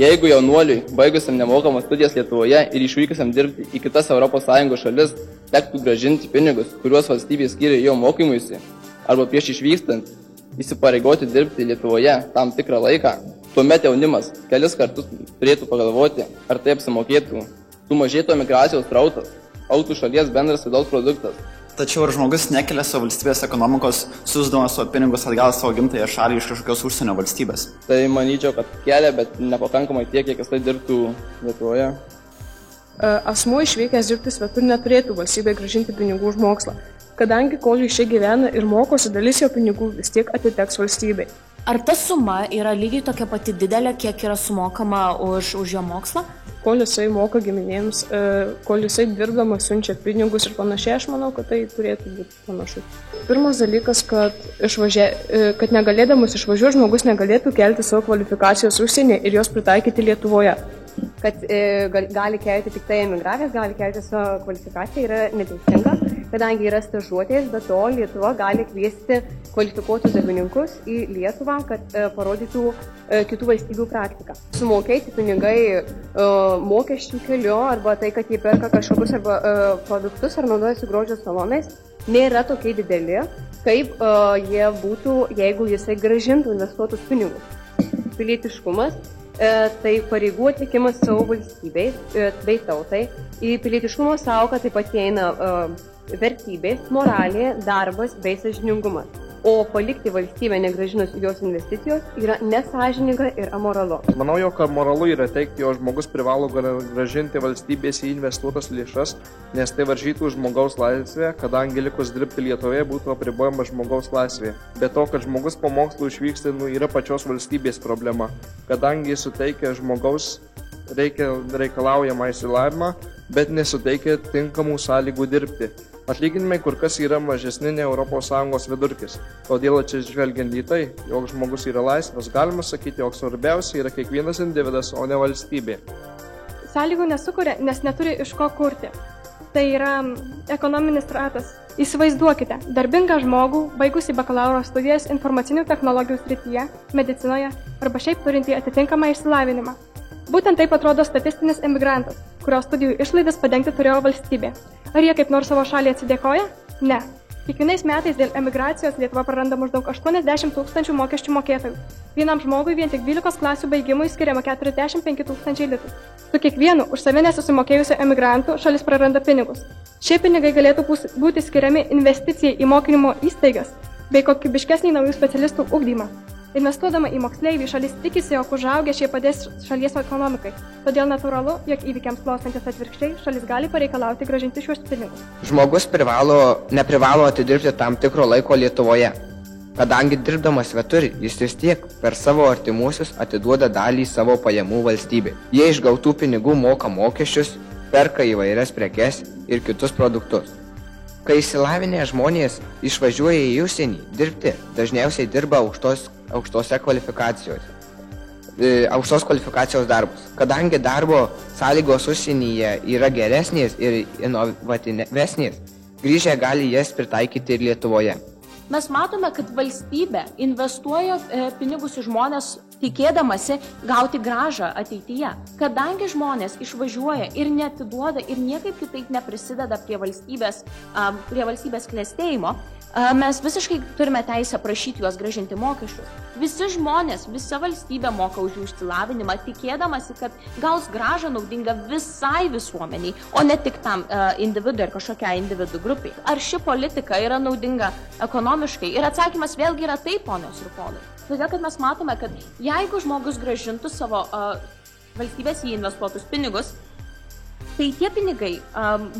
Jeigu jaunuoliui, baigusiam nemokamas studijas Lietuvoje ir išvykusiam dirbti į kitas ES šalis, tektų grąžinti pinigus, kuriuos valstybė skiria jo mokymuisi, arba prieš išvykstant įsipareigoti dirbti Lietuvoje tam tikrą laiką, tuomet jaunimas kelis kartus turėtų pagalvoti, ar tai apsimokėtų, sumažėtų emigracijos srautas, augtų šalies bendras vidaus produktas. Tačiau ar žmogus nekelia savo valstybės ekonomikos, siųsdamas savo pinigus atgal savo gimtąją šalį iš kažkokios užsienio valstybės? Tai manyčiau, kad kelia, bet nepakankamai tiek, kiek jis tai dirbtų Lietuvoje. Asmuo išvykęs dirbti svetur neturėtų valstybė grąžinti pinigų už mokslą, kadangi kol jis čia gyvena ir mokosi, dalis jo pinigų vis tiek atiteks valstybei. Ar ta suma yra lygiai tokia pati didelė, kiek yra sumokama už jo mokslą? Kol jisai moka giminėms, kol jisai dirbdamas siunčia pinigus ir panašiai, aš manau, kad tai turėtų būti panašu. Pirmas dalykas, kad negalėdamas išvažiuoti, žmogus negalėtų kelti savo kvalifikacijos užsienyje ir jos pritaikyti Lietuvoje. Kad gali kelti tik tai emigravęs, gali kelti savo kvalifikaciją yra neteisinga, kadangi yra stažuotės, bet to Lietuva gali kviesti kvalifikuotus darbininkus į Lietuvą, kad parodytų kitų valstybių praktiką. Sumokėti pinigai mokesčių keliu arba tai, kad jie perka kažkokius produktus ar naudojasi grožio salonais, nėra tokie dideli, kaip jie būtų, jeigu jisai grąžintų investuotus pinigus. Pilietiškumas tai pareigų atlikimas savo valstybei bei tautai. Į pilietiškumo sąvoką taip pat įeina vertybės, moralė, darbas bei sąžiningumas. O palikti valstybę negrąžinus jos investicijos yra nesąžininga ir amoralu. Manau, jog amoralu yra teikti, jog žmogus privalo grąžinti valstybės į investuotas lėšas, nes tai varžytų žmogaus laisvę, kadangi likus dirbti Lietuvoje būtų apribojama žmogaus laisvė. Be to, kad žmogus po mokslų išvyksta, yra pačios valstybės problema, kadangi suteikia žmogaus reikalaujamą išsilavinimą, bet nesuteikia tinkamų sąlygų dirbti. Atlyginimai kur kas yra mažesni nei ES vidurkis. Todėl atsižvelgiant į tai, jog žmogus yra laisvas, galima sakyti, jog svarbiausia yra kiekvienas individas, o ne valstybė. Sąlygų nesukuria, nes neturi iš ko kurti. Tai yra ekonominis ratas. Įsivaizduokite, darbingą žmogų, baigusį bakalauro studijas informacinių technologijų srityje, medicinoje arba šiaip turintį atitinkamą išsilavinimą. Būtent taip atrodo statistinis emigrantas, kurio studijų išlaidas padengti turėjo valstybė. Ar jie kaip nors savo šalį atsidėkoja? Ne. Kiekvienais metais dėl emigracijos Lietuva praranda maždaug 80 000 mokesčių mokėtojų. Vienam žmogui vien tik 12 klasių baigimui skiriama 45 000 litų. Su kiekvienu už save nesusimokėjusiu emigrantu šalis praranda pinigus. Šie pinigai galėtų būti skiriami investicijai į mokymo įstaigas bei kokybiškesnį naujų specialistų ugdymą. Investuodama į moksleivį, šalis tikisi, jog užaugę šie padės šalies ekonomikai. Todėl natūralu, jog įvykiams klostantis atvirkščiai, šalis gali pareikalauti grąžinti šiuos pinigus. Žmogus neprivalo atidirbti tam tikro laiko Lietuvoje. Kadangi dirbdamas svetur, jis vis tiek per savo artimuosius atiduoda dalį savo pajamų valstybei. Jie iš gautų pinigų moka mokesčius, perka įvairias prekes ir kitus produktus. Kai išsilavinę žmonės išvažiuoja į užsienį dirbti, dažniausiai dirba aukštos kvalifikacijos darbus. Kadangi darbo sąlygos užsienyje yra geresnės ir inovatyvesnės, grįžę gali jas pritaikyti ir Lietuvoje. Mes matome, kad valstybė investuoja pinigus į žmonės, tikėdamasi gauti grąžą ateityje. Kadangi žmonės išvažiuoja ir neatiduoda ir niekaip kitaip neprisideda prie valstybės klestėjimo, mes visiškai turime teisę prašyti juos grąžinti mokesčius. Visi žmonės, visa valstybė moka už jų išsilavinimą, tikėdamasi, kad gaus grąžą naudingą visai visuomeniai, o ne tik tam individui ar kažkokiai individų grupiai. Ar ši politika yra naudinga ekonomiškai? Ir atsakymas vėlgi yra taip, ponios ir ponai. Todėl, kad mes matome, kad jeigu žmogus grąžintų savo valstybės į investuotus pinigus, tai tie pinigai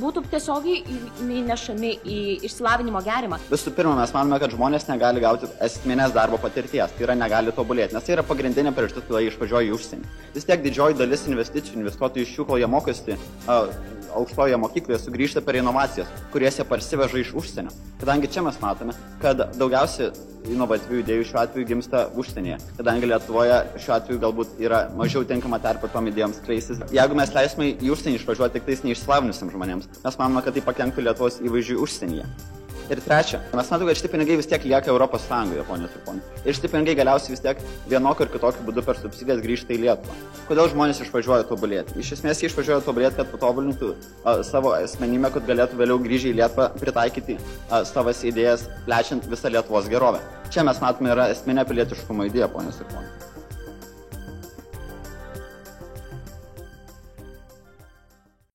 būtų tiesiogiai įnešami į išsilavinimo gerimą. Visų pirma, mes manome, kad žmonės negali gauti esminės darbo patirties, tai yra negali tobulėti, nes tai yra pagrindinė priežastis, kodėl jie išvažiuoja į užsienį. Vis tiek didžioji dalis investicijų investuotojų iš jų, kol jie mokosi aukštoje mokykloje, sugrįžta per inovacijas, kurias jie parsiveža iš užsienio. Kadangi čia mes matome, kad daugiausiai inovatyvių idėjų šiuo atveju gimsta užsienyje, kadangi Lietuvoje šiuo atveju galbūt yra mažiau tinkama terpė tom idėjoms skleistis. Jeigu mes leisime į užsienį išvažiuoti tik tais neišsilavinusiam žmonėms, mes manome, kad tai pakenktų Lietuvos įvaizdžiui užsienyje. Ir trečia, mes matome, kad šitie pinigai vis tiek lieka Europos Sąjungoje, ponios ir ponai. Ir šitie pinigai galiausiai vis tiek vienokiu ir kitokiu būdu per subsidijas grįžta į Lietuvą. Kodėl žmonės išvažiuoja tobulėti? Iš esmės jie išvažiuoja tobulėti, kad patobulintų savo asmenybę, kad galėtų vėliau grįžę į Lietuvą pritaikyti savas idėjas, plečiant visą Lietuvos gerovę. Čia mes matome yra esminė pilietiškumo idėja, ponios ir ponai.